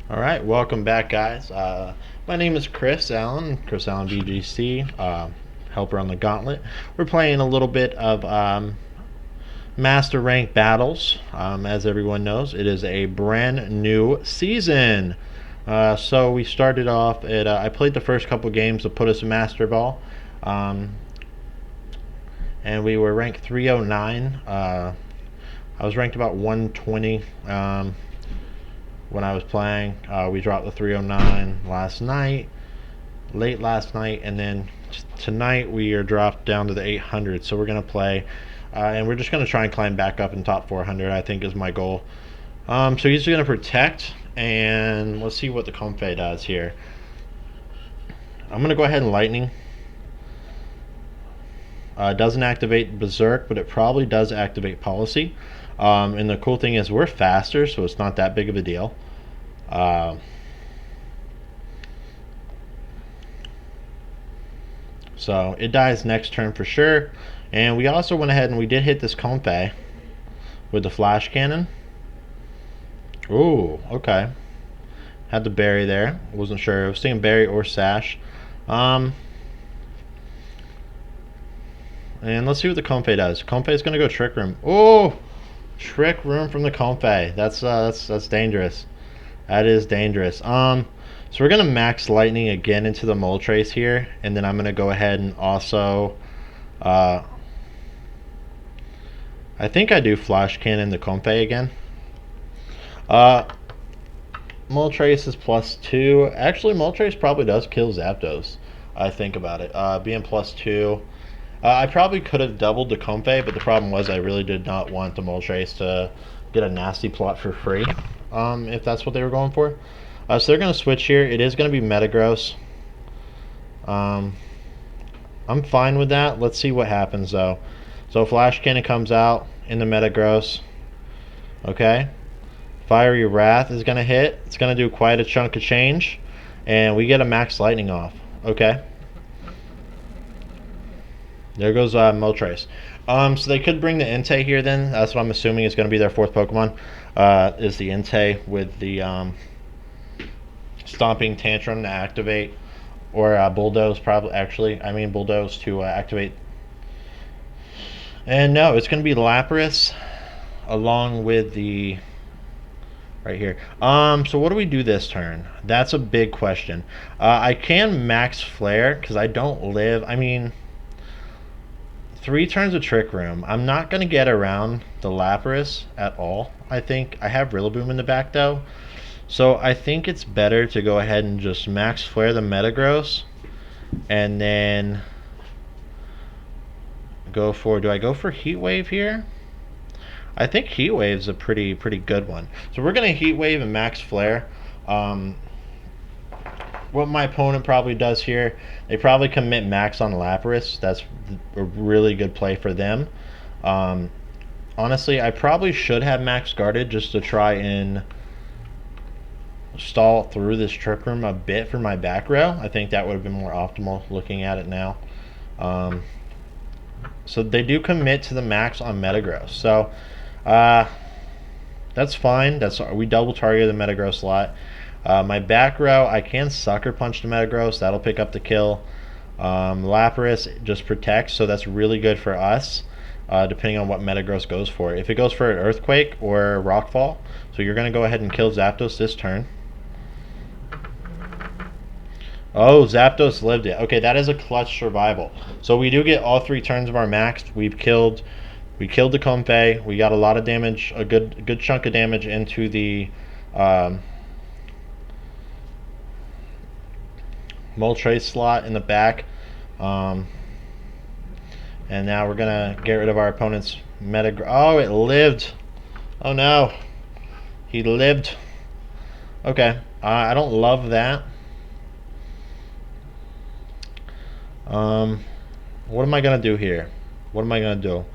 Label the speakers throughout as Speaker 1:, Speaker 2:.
Speaker 1: All right, welcome back, guys. My name is Chris Allen, Chris Allen BGC, helper on the Gauntlet. We're playing a little bit of Master Rank Battles. As everyone knows, it is a brand new season. So we started off at, I played the first couple games to put us in Master Ball, and we were ranked 309. I was ranked about 120. When I was playing. We dropped the 309 late last night, and then tonight we are dropped down to the 800. So we're gonna play, and we're just gonna try and climb back up in top 400. I think is my goal. So he's gonna protect, and let's see what the Comfey does here. I'm gonna go ahead and lightning. Doesn't activate Berserk, but it probably does activate Policy. And the cool thing is we're faster, so it's not that big of a deal. So it dies next turn for sure. And we also went ahead and we did hit this Comfey with the flash cannon. Ooh, okay. Had the berry there. Wasn't sure. I was thinking berry or sash. And let's see what the Comfey does. Comfey's gonna go Trick Room. Oh, Trick Room from the Comfey. That's dangerous. That is dangerous. So we're gonna max lightning again into the Moltres here, and then I'm gonna go ahead and also, I think I do flash cannon the Comfey again. Moltres is +2. Actually, Moltres probably does kill Zapdos. I think about it. Being +2. I probably could have doubled the Comfey, but the problem was I really did not want the Moltres to get a nasty plot for free, if that's what they were going for. So they're going to switch here. It is going to be Metagross. I'm fine with that. Let's see what happens, though. So Flash Cannon comes out in the Metagross. Okay. Fiery Wrath is going to hit. It's going to do quite a chunk of change. And we get a Max Lightning off. Okay. There goes Moltres. So they could bring the Entei here then. That's what I'm assuming is going to be their fourth Pokemon. Is the Entei with the Stomping Tantrum to activate. Or Bulldoze probably, actually. I mean Bulldoze to activate. And no, it's going to be Lapras along with the... right here. So what do we do this turn? That's a big question. I can max Flare because I don't live... I mean... 3 turns of Trick Room. I'm not going to get around the Lapras at all. I think I have Rillaboom in the back though. So I think it's better to go ahead and just max flare the Metagross. And then go for, do I go for Heat Wave here? I think Heat Wave's a pretty good one. So we're going to Heat Wave and max flare. What my opponent probably does here, they probably commit max on Lapras. That's a really good play for them. Honestly, I probably should have max guarded just to try and stall through this Trick Room a bit for my back row. I think that would have been more optimal looking at it now. So they do commit to the max on Metagross. So that's fine. We double target the Metagross slot. My back row, I can Sucker Punch the Metagross. That'll pick up the kill. Lapras just protects, so that's really good for us, depending on what Metagross goes for. If it goes for an Earthquake or Rockfall, so you're going to go ahead and kill Zapdos this turn. Oh, Zapdos lived it. Okay, that is a clutch survival. So we do get all 3 turns of our max. We killed the Comfey. We got a lot of damage, a good chunk of damage into the Moltres slot in the back. And now we're gonna get rid of our opponent's Metagross. Oh, it lived. Oh no, he lived. Okay, I don't love that. What am I gonna do here? What am I gonna do?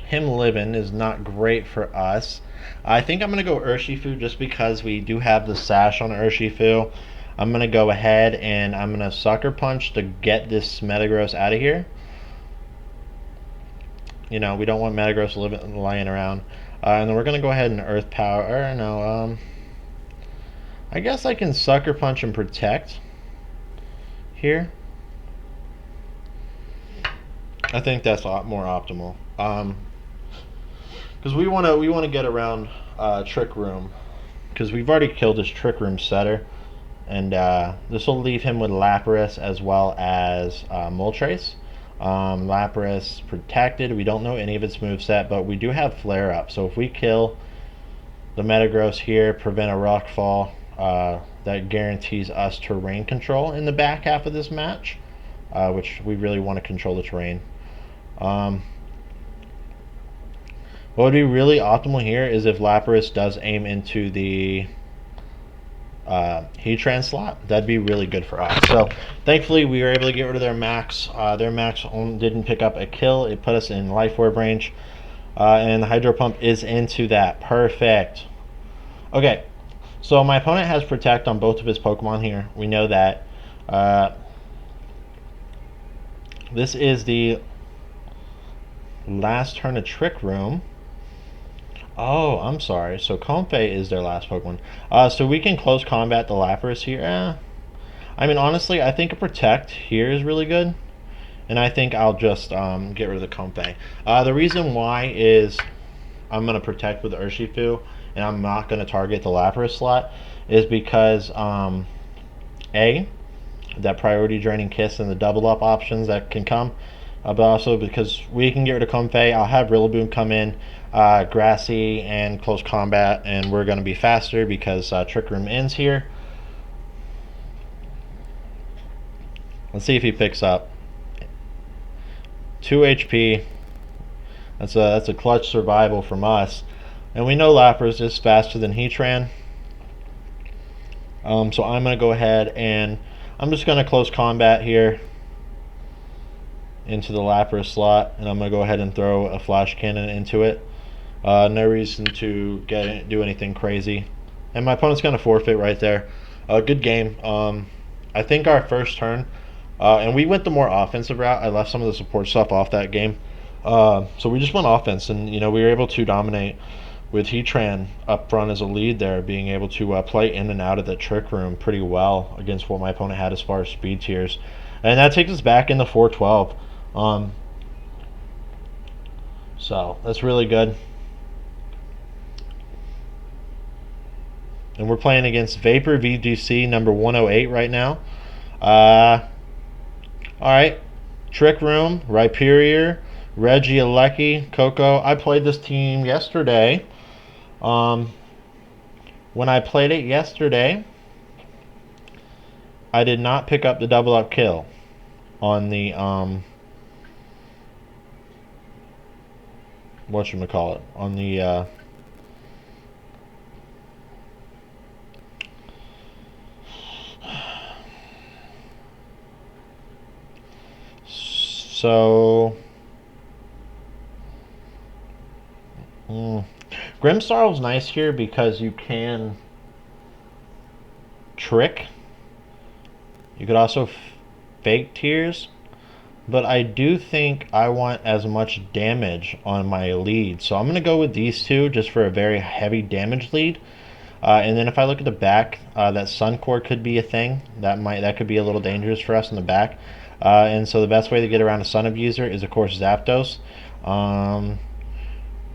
Speaker 1: Him living is not great for us. I think I'm going to go Urshifu just because we do have the sash on Urshifu. I'm going to go ahead and I'm going to Sucker Punch to get this Metagross out of here. You know, we don't want Metagross lying around. And then we're going to go ahead and Earth Power. Or no, I guess I can Sucker Punch and Protect here. I think that's a lot more optimal. Because we want to get around Trick Room, because we've already killed his Trick Room setter, and this will leave him with Lapras as well as Moltres. Lapras protected. We don't know any of its moveset, but we do have Flare Up. So if we kill the Metagross here, prevent a Rock Fall, that guarantees us terrain control in the back half of this match, which we really want to control the terrain. What would be really optimal here is if Lapras does aim into the Heatran slot. That'd be really good for us. So thankfully we were able to get rid of their max. Their max didn't pick up a kill. It put us in Life Orb range. And the Hydro Pump is into that. Perfect. Okay, so my opponent has Protect on both of his Pokemon here. We know that. This is the last turn of Trick Room. Oh, I'm sorry. So Comfey is their last Pokemon. So we can close combat the Lapras here. I mean, honestly, I think a Protect here is really good. And I think I'll just get rid of the Comfey. The reason why is I'm going to Protect with Urshifu, and I'm not going to target the Lapras slot, is because, A, that priority draining Kiss and the double up options that can come. But also because we can get rid of Comfey, I'll have Rillaboom come in, Grassy, and close combat, and we're going to be faster because Trick Room ends here. Let's see if he picks up. 2 HP. That's a clutch survival from us. And we know Lapras is faster than Heatran. So I'm going to go ahead and I'm just going to close combat here into the Lapras slot, and I'm going to go ahead and throw a Flash Cannon into it. No reason to do anything crazy. And my opponent's going to forfeit right there. Good game. I think our first turn, and we went the more offensive route. I left some of the support stuff off that game. So we just went offense, and we were able to dominate with Heatran up front as a lead there, being able to play in and out of the Trick Room pretty well against what my opponent had as far as speed tiers. And that takes us back into 412. So that's really good. And we're playing against Vapor VGC number 108 right now. Alright. Trick Room, Rhyperior, Regieleki, Coco. I played this team yesterday. When I played it yesterday, I did not pick up the double up kill on the whatchamacallit, on the so Grimmsnarl's nice here because you can trick. You could also fake tears, but I do think I want as much damage on my lead, so I'm going to go with these two just for a very heavy damage lead. And then if I look at the back, that Suncore could be a thing. That could be a little dangerous for us in the back. And so the best way to get around a Sun Abuser is, of course, Zapdos.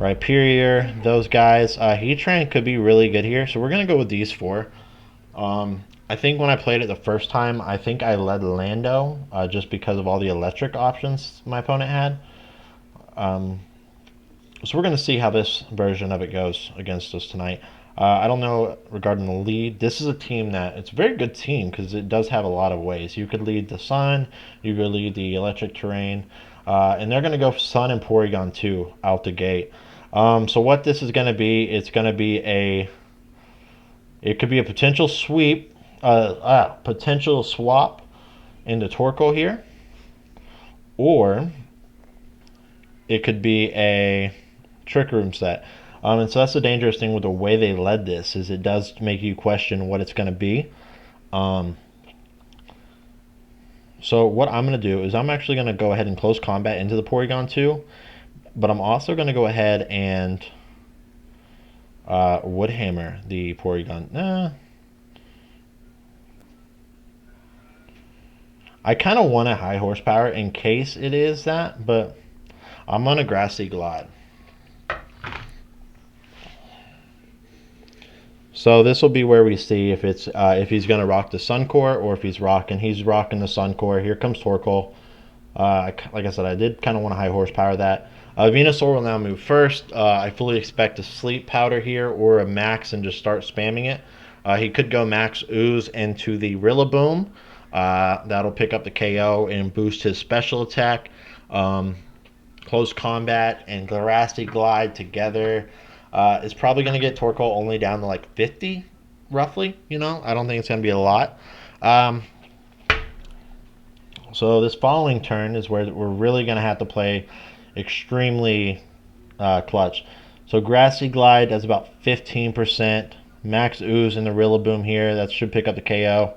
Speaker 1: Rhyperior, those guys. Heatran could be really good here, so we're going to go with these four. I think when I played it the first time, I think I led Lando just because of all the electric options my opponent had. So we're going to see how this version of it goes against us tonight. I don't know regarding the lead. This is a team that, it's a very good team because it does have a lot of ways. You could lead the Sun, you could lead the electric terrain, and they're going to go Sun and Porygon 2 out the gate. So what this is going to be, it could be a potential sweep, potential swap into Torkoal here, or it could be a Trick Room set. And so that's the dangerous thing with the way they led this, is it does make you question what it's going to be. So what I'm going to do is I'm actually going to go ahead and close combat into the Porygon 2. But I'm also going to go ahead and Woodhammer the Porygon. Nah. I kind of want a high horsepower in case it is that, but I'm on a Grassy Glide. So this will be where we see if it's if he's going to rock the Suncore or if he's rocking the Suncore. Here comes Torkoal. Like I said, I did kind of want to high horsepower that. Venusaur will now move first. I fully expect a Sleep Powder here or a Max and just start spamming it. He could go Max Ooze into the Rillaboom. That'll pick up the KO and boost his special attack. Close Combat and Grassy Glide together is probably going to get Torkoal only down to like 50, roughly. You know, I don't think it's going to be a lot. So this following turn is where we're really going to have to play extremely clutch. So Grassy Glide does about 15%. Max Ooze in the Rillaboom here. That should pick up the KO.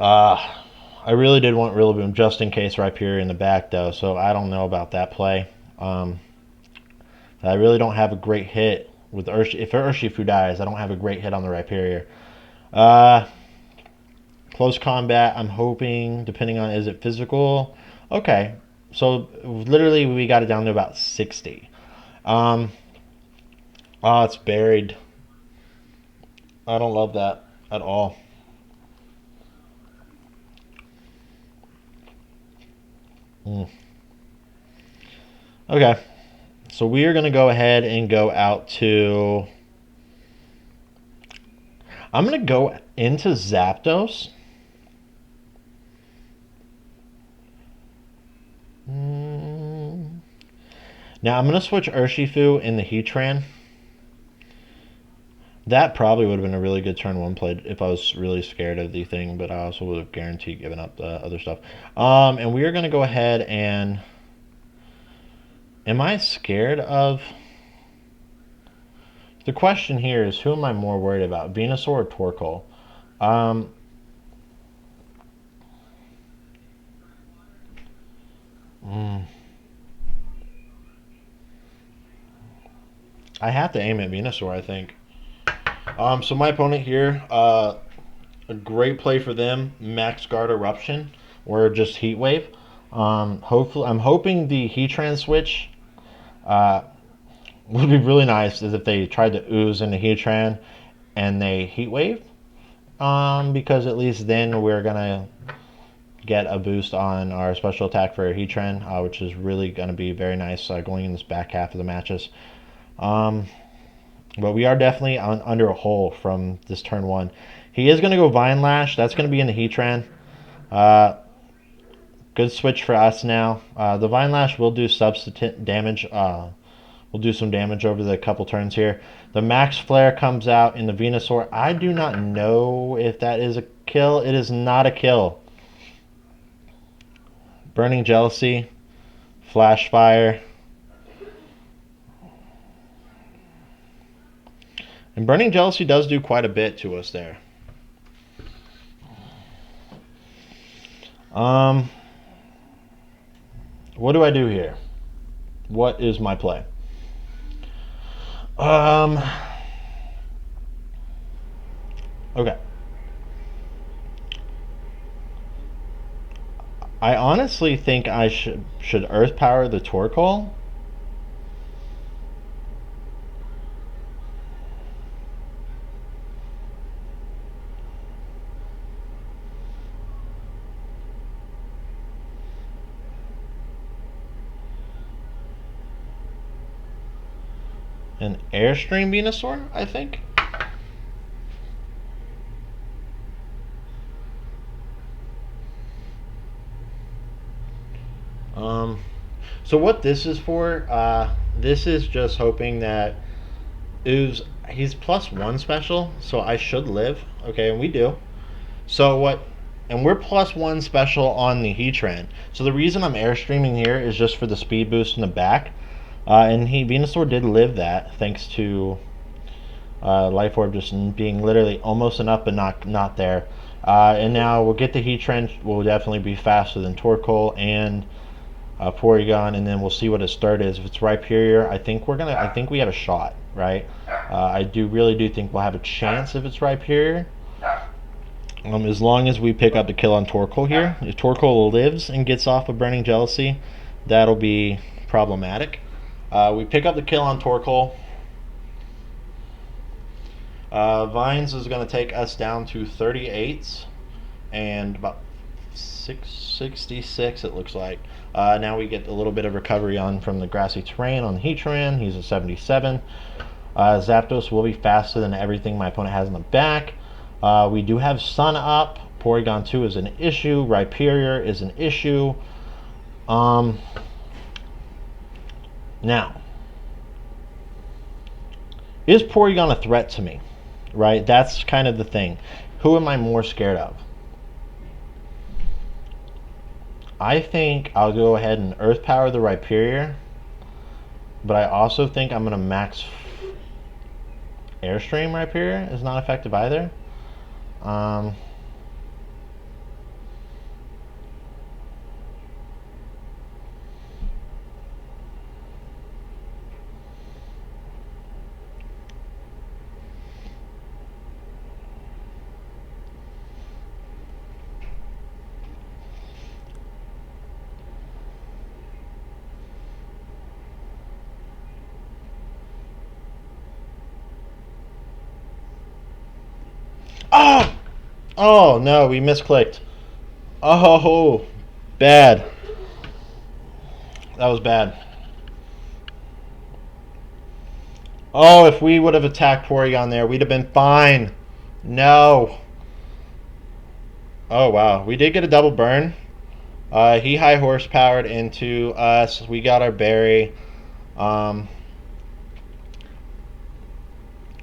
Speaker 1: I really did want Rillaboom just in case Rhyperior in the back, though, so I don't know about that play. I really don't have a great hit with if Urshifu dies, I don't have a great hit on the Rhyperior. Close Combat, I'm hoping, depending on, is it physical? Okay, so literally we got it down to about 60. Oh, it's buried. I don't love that at all. Okay, so we are going to go ahead and go out to... I'm going to go into Zapdos. Now I'm going to switch Urshifu in the Heatran. That probably would have been a really good turn one play if I was really scared of the thing, but I also would have guaranteed giving up the other stuff. And we are going to go ahead and... Am I scared of... The question here is, who am I more worried about, Venusaur or Torkoal? I have to aim at Venusaur, I think. So my opponent here, a great play for them, Max Guard Eruption or just Heat Wave. Hopefully, I'm hoping the Heatran switch would be really nice is if they tried to Ooze into Heatran and they Heat Wave, because at least then we're gonna get a boost on our special attack for Heatran, which is really gonna be very nice going in this back half of the matches. But we are definitely under a hole from this turn one. He is going to go Vine Lash. That's going to be in the Heatran. Good switch for us now. The Vine Lash will do substitute damage. Will do some damage over the couple turns here. The Max Flare comes out in the Venusaur. I do not know if that is a kill. It is not a kill. Burning Jealousy. Flash Fire. And Burning Jealousy does do quite a bit to us there. What do I do here? What is my play? Okay. I honestly think I should Earth Power the Torkoal. An Airstream Venusaur, I think. So what this is for, this is just hoping that he's +1 special, so I should live. Okay, and we do. So what, and we're +1 special on the Heatran. So the reason I'm Airstreaming here is just for the speed boost in the back. And Venusaur did live that, thanks to Life Orb just being literally almost enough, but not there. And now we'll get the Heatran. Will definitely be faster than Torkoal, and Porygon, and then we'll see what its third is. If it's Rhyperior, I think we have a shot, right? I really do think we'll have a chance if it's Rhyperior. As long as we pick up the kill on Torkoal here. If Torkoal lives and gets off of Burning Jealousy, that'll be problematic. We pick up the kill on Torkoal. Vines is going to take us down to 38 and about 666 it looks like. Now we get a little bit of recovery on from the grassy terrain on Heatran. He's a 77. Zapdos will be faster than everything my opponent has in the back. We do have Sun up. Porygon 2 is an issue. Rhyperior is an issue. Now, is Porygon a threat to me? Right? That's kind of the thing. Who am I more scared of? I think I'll go ahead and Earth Power the Rhyperior, but I also think I'm going to max Airstream. Rhyperior is not effective either. Oh! Oh no, we misclicked. Oh, bad. That was bad. Oh, if we would have attacked Porygon there, we'd have been fine. No. Oh wow, we did get a double burn. He high horsepowered into us. We got our berry.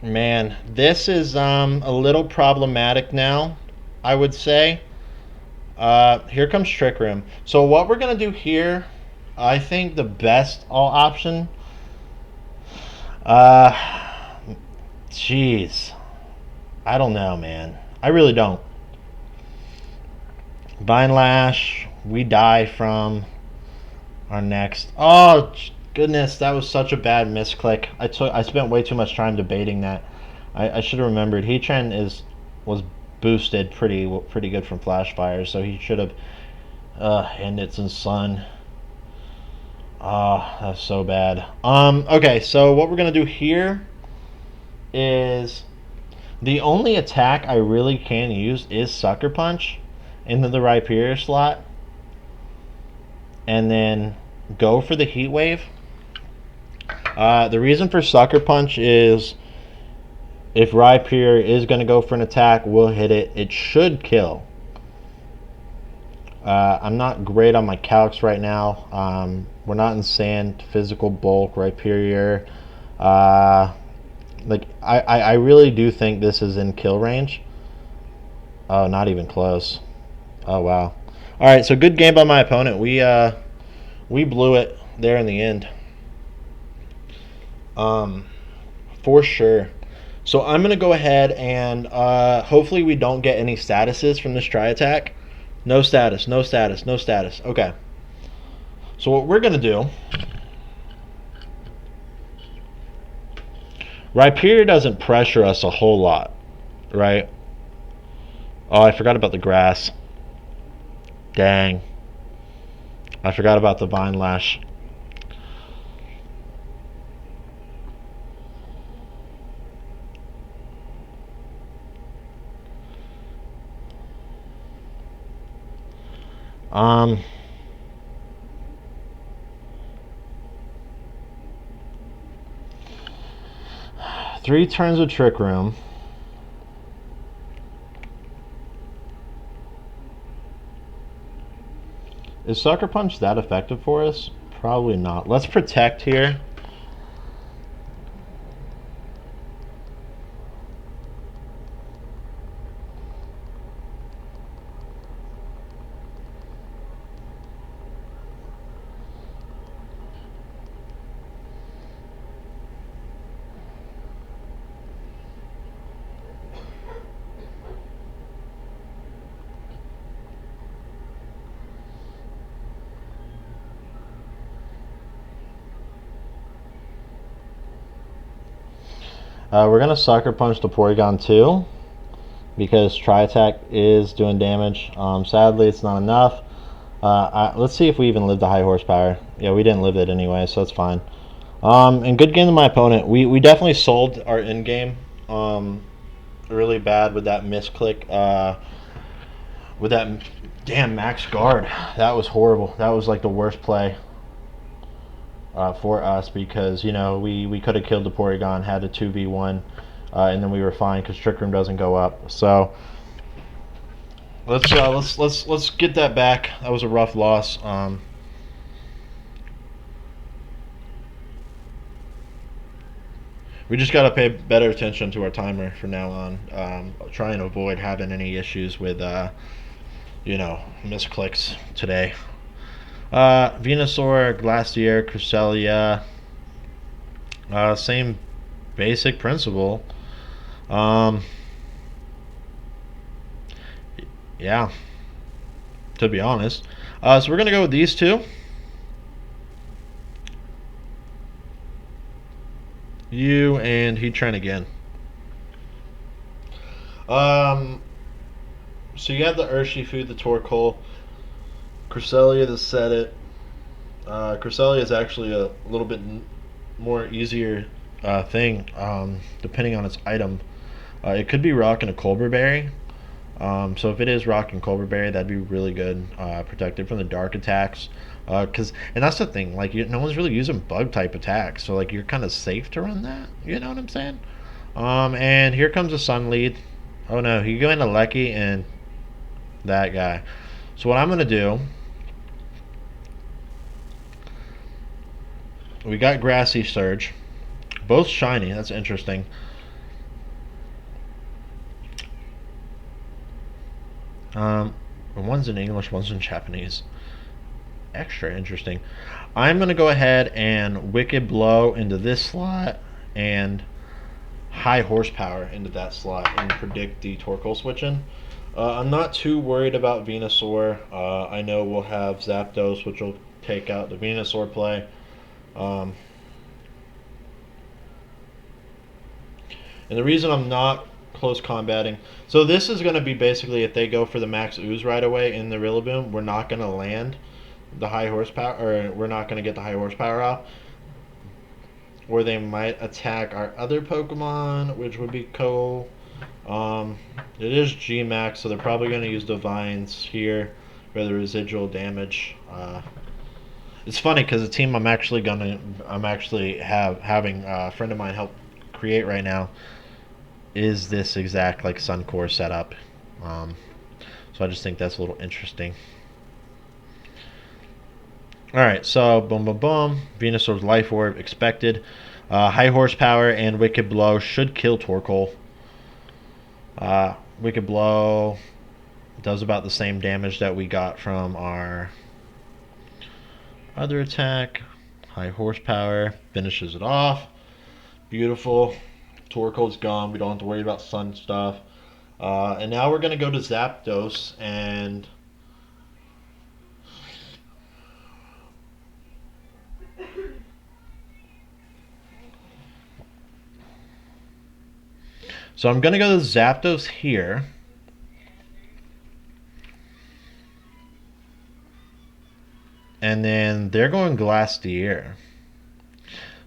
Speaker 1: Man, this is a little problematic now, I would say. Here comes Trick Room. So what we're going to do here, I think the best all option, jeez, I don't know, man. I really don't. Vine Lash, we die from our next. Oh, goodness, that was such a bad misclick. I spent way too much time debating that. I should have remembered. Heatran was boosted pretty good from Flash Fire, so he should have ended some Sun. Oh, that's so bad. Okay, so what we're gonna do here is the only attack I really can use is Sucker Punch into the Rhyperior slot, and then go for the Heat Wave. The reason for Sucker Punch is if Rhyperior is going to go for an attack, we'll hit it. It should kill. I'm not great on my calcs right now. We're not in sand, physical bulk, Rhyperior. Like I really do think this is in kill range. Oh, not even close. Oh wow. All right, so good game by my opponent. We blew it there in the end. For sure. So I'm going to go ahead and hopefully we don't get any statuses from this tri-attack. No status, no status, no status. Okay. So what we're going to do... Rhyperior doesn't pressure us a whole lot, right? Oh, I forgot about the grass. Dang. I forgot about the Vine Lash. Three turns of Trick Room. Is Sucker Punch that effective for us? Probably not. Let's protect here. We're going to Sucker Punch the Porygon 2 because Tri-Attack is doing damage. Sadly, it's not enough. Let's see if we even lived the high horsepower. Yeah, we didn't live it anyway, so that's fine. And good game to my opponent. We definitely sold our end game really bad with that misclick. With that damn max guard. That was horrible. That was like the worst play for us because, you know, we could have killed the Porygon, had a 2v1, and then we were fine because Trick Room doesn't go up. So let's get that back. That was a rough loss. We just got to pay better attention to our timer from now on. Try and avoid having any issues with, you know, misclicks today. Venusaur, Glacier, Cresselia. Same basic principle. Yeah, to be honest. So we're going to go with these two. You and Heatran again. So you have the Urshifu, the Torkoal, Cresselia, the Sedit. Cresselia is actually a little bit more easier thing, depending on its item. It could be Rock and a Colbur Berry. So if it is Rock and Colbur Berry, that'd be really good, protected from the dark attacks. And that's the thing, like no one's really using bug type attacks, so like you're kind of safe to run that. You know what I'm saying? And here comes a Sun Lead. Oh no, he go into Lecky and that guy. So what I'm gonna do? We got Grassy Surge, both shiny. That's interesting. One's in English, one's in Japanese. Extra interesting. I'm going to go ahead and Wicked Blow into this slot and High Horsepower into that slot and predict the Torkoal switching. I'm not too worried about Venusaur. I know we'll have Zapdos, which will take out the Venusaur play. And the reason I'm not close combating, so this is going to be basically if they go for the max ooze right away in the Rillaboom, we're not going to land the high horsepower, or we're not going to get the high horsepower off, or they might attack our other Pokemon, which would be cool. It is G-Max, so they're probably going to use Divines here for the residual damage. It's funny because the team I'm actually having a friend of mine help create right now is this exact like Suncore setup. So I just think that's a little interesting. Alright, so boom boom boom. Venusaur's Life Orb expected. High Horsepower and Wicked Blow should kill Torkoal. Wicked Blow does about the same damage that we got from our other attack. High Horsepower finishes it off. Beautiful. Torkoal's gone. We don't have to worry about sun stuff. And now we're going to go to Zapdos and so I'm going to go to Zapdos here. And then they're going Glacier.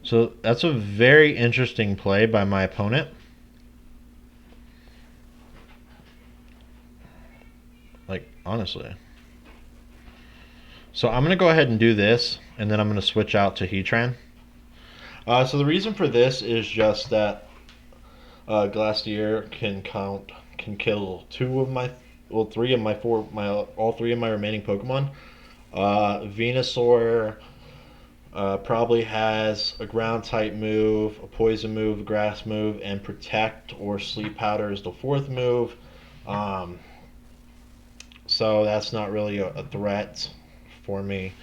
Speaker 1: So that's a very interesting play by my opponent. Like, honestly. So I'm going to go ahead and do this, and then I'm going to switch out to Heatran. So the reason for this is just that Glacier can kill all three of my remaining Pokemon. Venusaur probably has a ground type move, a poison move, a grass move, and protect or sleep powder is the fourth move. So that's not really a threat for me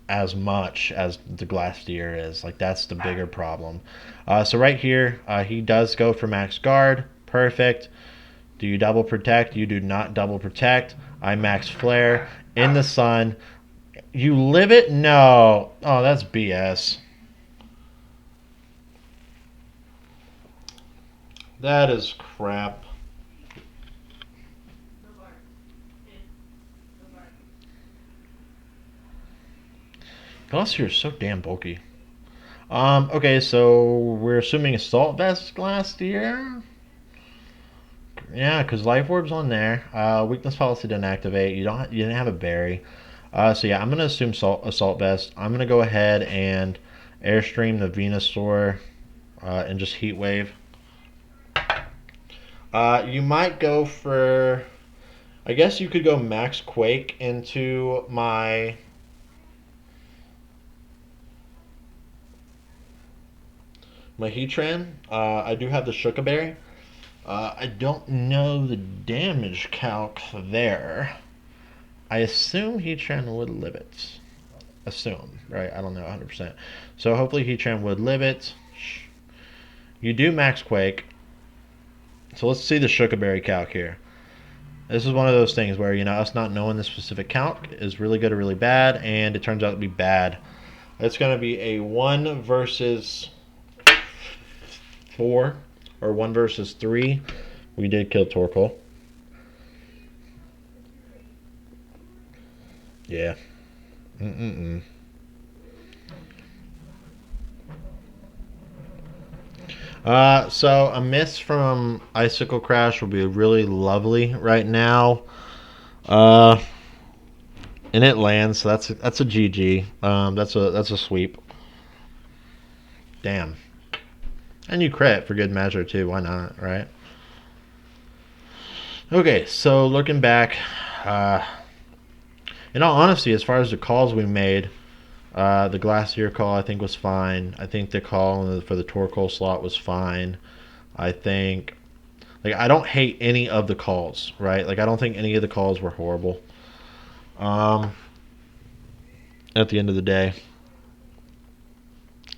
Speaker 1: as much as the Glacier is. Like, that's the bigger problem. So right here, he does go for max guard. Perfect. Do you double protect? You do not double protect. I max flare in the sun. You live it? No. Oh, that's BS. That is crap. Plus, you're so damn bulky. Okay, so we're assuming assault vest last year. Yeah, because life orb's on there. Weakness policy didn't activate. You didn't have a berry. So yeah, I'm gonna assume assault vest. I'm gonna go ahead and airstream the Venusaur and just heat wave. You might go for. I guess you could go max quake into my Heatran. I do have the Shukaberry. I don't know the damage calc there. I assume Heatran would live it. Assume, right? I don't know 100%. So hopefully Heatran would live it. You do max quake. So let's see the Shukaberry calc here. This is one of those things where, us not knowing the specific calc is really good or really bad, and it turns out to be bad. It's going to be a 1 versus 4 or 1 versus 3. We did kill Torkoal. Yeah. So a miss from Icicle Crash will be really lovely right now. And it lands, so that's a GG. That's a sweep. Damn. And you crit for good measure too. Why not, right? Okay, so looking back, in all honesty, as far as the calls we made, the Glacier call I think was fine. I think the call for the Torkoal slot was fine. I think, I don't hate any of the calls, right? I don't think any of the calls were horrible. At the end of the day,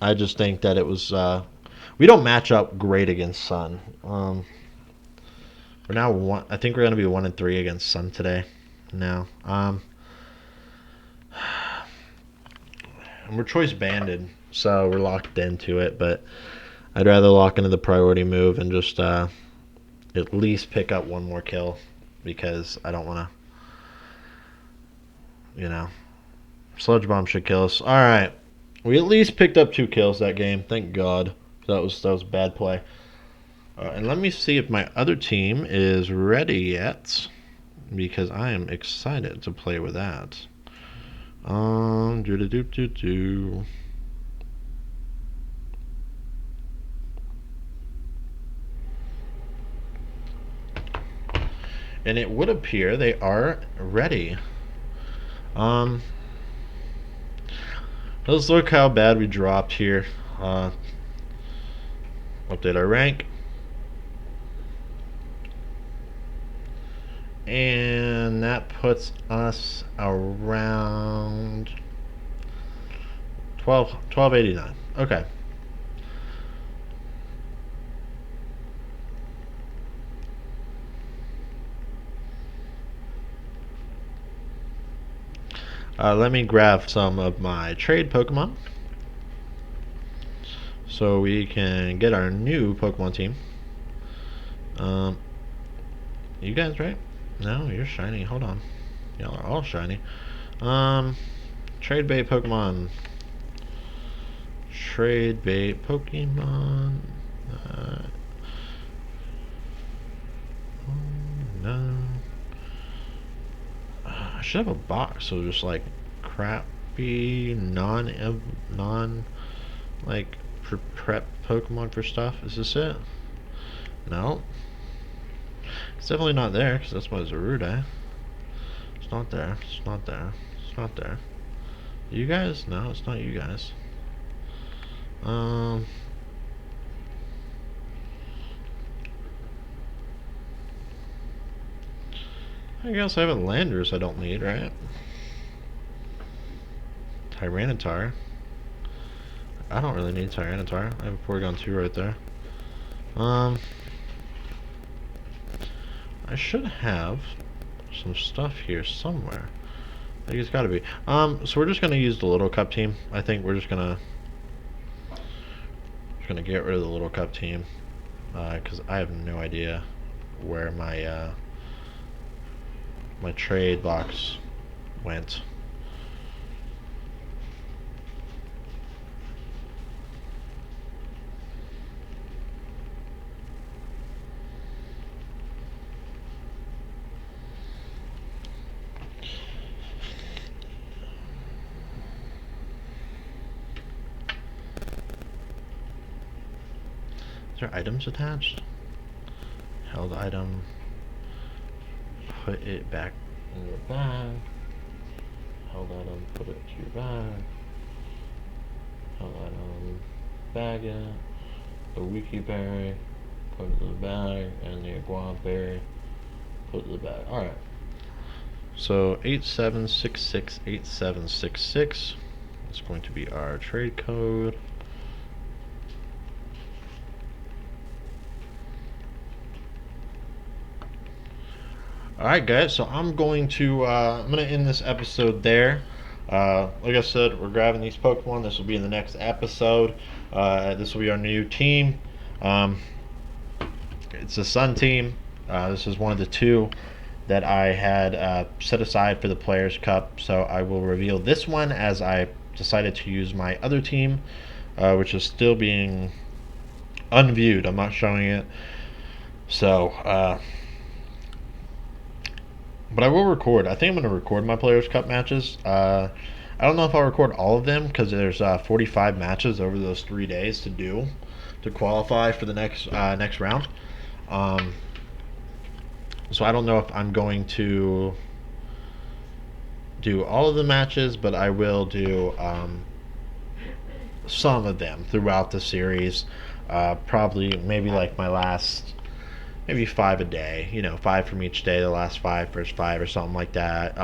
Speaker 1: I just think that it was. We don't match up great against Sun. We're now one. I think we're gonna be 1-3 against Sun today. Now, and we're choice banded, so we're locked into it. But I'd rather lock into the priority move and just at least pick up one more kill because I don't want to. Sludge Bomb should kill us. All right, we at least picked up 2 kills that game. Thank God. That was bad play. And let me see if my other team is ready yet, because I am excited to play with that. Do. And it would appear they are ready. Let's look how bad we dropped here. Update our rank. And that puts us around 1289. Okay. Let me grab some of my trade Pokemon so we can get our new Pokemon team. You guys, right? No, you're shiny. Hold on. Y'all are all shiny. Trade bait Pokemon. Trade bait Pokemon. No. I should have a box so just crappy non prep Pokemon for stuff. Is this it? No. It's definitely not there because that's my Zarude. It's not there. It's not there. It's not there. You guys? No, it's not you guys. I guess I have a Landers I don't need, right? Tyranitar. I don't really need Tyranitar. I have a Porygon 2 right there. I should have some stuff here somewhere. I think it's gotta be. So we're just gonna use the Little Cup team. I think we're just gonna get rid of the Little Cup team. because I have no idea where my my trade box went. Is there items attached? Held item. Put it back in your bag. Held item. Put it to your bag. Held item. Bag it. The wiki berry. Put it in the bag. And the iguana berry. Put it in the bag. Alright. So 87668766 is going to be our trade code. Alright guys, so I'm going to end this episode there. Like I said, we're grabbing these Pokemon. This will be in the next episode. This will be our new team. It's a Sun team. This is one of the two that I had set aside for the Players Cup. So I will reveal this one as I decided to use my other team, which is still being unviewed. I'm not showing it. So, but I will record. I think I'm going to record my Players Cup matches. I don't know if I'll record all of them because there's 45 matches over those 3 days to qualify for the next round. So I don't know if I'm going to do all of the matches, but I will do some of them throughout the series. Probably maybe like my last, maybe 5 a day, 5 from each day, the last 5, first 5 or something like that,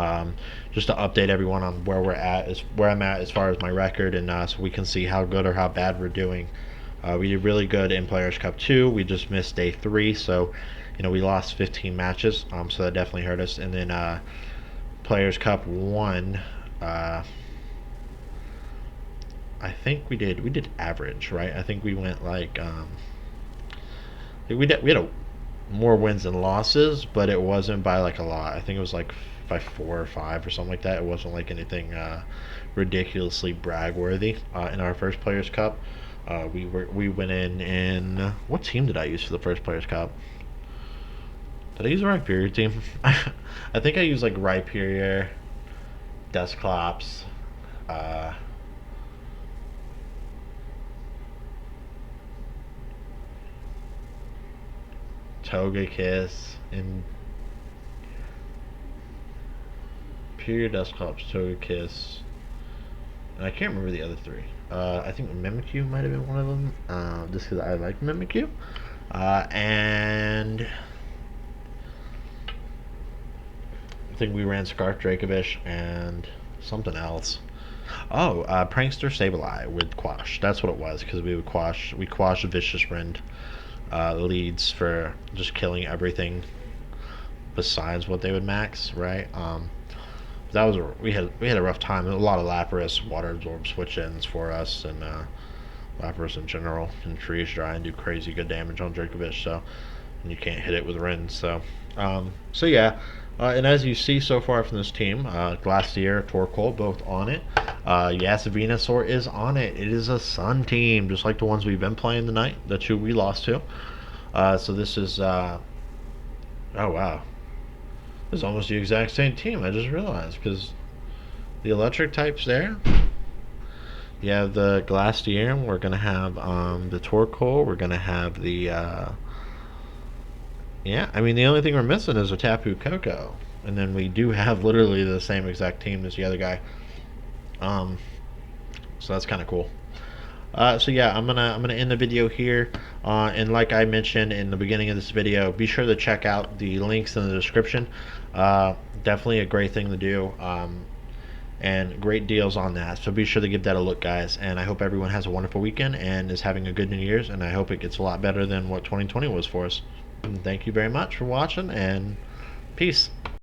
Speaker 1: just to update everyone on where I'm at as far as my record, and so we can see how good or how bad we're doing. We did really good in Players Cup 2. We just missed day 3, so we lost 15 matches, so that definitely hurt us. And then Players Cup 1, I think we did average, right? I think we went like we had more wins than losses, but it wasn't by like a lot. I think it was like by 4 or 5 or something like that. It wasn't like anything ridiculously brag worthy. In our first Players Cup, we went in. What team did I use for the first Players Cup? Did I use the Rhyperior team? I think I used like Rhyperior, Dusclops, Togekiss, and Pure Dusclops, Togekiss, and I can't remember the other 3. I think Mimikyu might have been one of them, just because I like Mimikyu. And I think we ran Scarf Dracovish and something else. Oh, Prankster Sableye with Quash. That's what it was, because we quash Vicious Rend leads for just killing everything besides what they would max, right? That was we had a rough time. A lot of Lapras, Water Absorb switch-ins for us, and Lapras in general can freeze dry and do crazy good damage on Dracovish. So, and you can't hit it with Rin. So, yeah. And as you see so far from this team, Glacier, Torkoal, both on it. Yes, Venusaur is on it. It is a Sun team, just like the ones we've been playing tonight. The 2 we lost to. So this is, oh wow, it's almost the exact same team. I just realized, because the electric types there. You have the Glacier. We're gonna have the Torkoal. We're gonna have the yeah, I mean, the only thing we're missing is a Tapu Koko. And then we do have literally the same exact team as the other guy. So that's kind of cool. So yeah, I'm gonna end the video here. And like I mentioned in the beginning of this video, be sure to check out the links in the description. Definitely a great thing to do. And great deals on that. So be sure to give that a look, guys. And I hope everyone has a wonderful weekend and is having a good New Year's. And I hope it gets a lot better than what 2020 was for us. And thank you very much for watching, and peace.